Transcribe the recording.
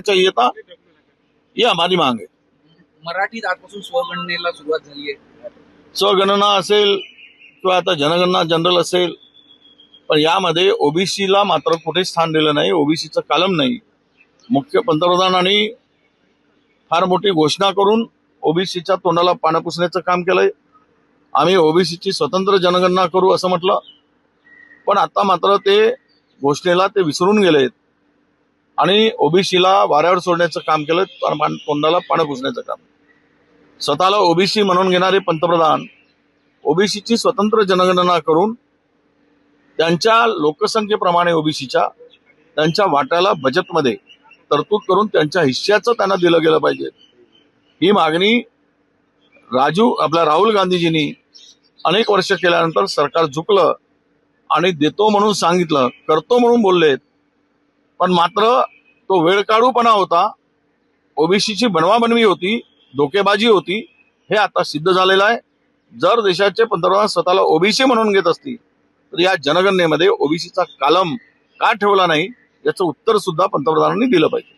चाहिए था, ये हमारी मांग है। मराठीत आजपासून स्वगणनेला सुरुवात झाली आहे। स्वगणना असेल किंवा आता जनगणना जनरल असेल, पण यामध्ये ओबीसीला मात्र कुठे स्थान दिलं नाही, ओबीसीचं कालम नाही। मुख्य पंतप्रधानांनी फार मोठी घोषणा करून ओबीसीच्या तोंडाला पाणी पुसण्याचं काम केलंय। आम्ही ओबीसीची स्वतंत्र जनगणना करू असं म्हटलं, पण आता मात्र ते घोषणेला ते विसरून गेलेत आणि ओबीसीला वाऱ्यावर सोडण्याचं काम केलं, तोंडाला पाणी पुसण्याचं काम। स्वतःला ओबीसी म्हणून घेणारे पंतप्रधान ओबीसीची स्वतंत्र जनगणना करून त्यांच्या लोकसंख्येप्रमाणे ओबीसीच्या त्यांच्या वाट्याला बजेटमध्ये तरतूद करून त्यांच्या हिश्श्याचं त्यांना दिलं गेलं पाहिजे। ही मागणी राहुल गांधीजींनी अनेक वर्ष केल्यानंतर सरकार झुकलं आणि देतो म्हणून सांगितलं, करतो म्हणून बोललेत, पण मात्र तो वेळकाढूपणा होता, ओबीसीची बनवाबनवी होती, धोकेबाजी होती, हे आता सिद्ध झालेलं आहे। जर देशाचे पंतप्रधान स्वतःला ओबीसी म्हणून घेत असतील तर या जनगणनेमध्ये ओबीसीचा कालम का ठेवला नाही याचं उत्तर सुद्धा पंतप्रधानांनी दिलं पाहिजे।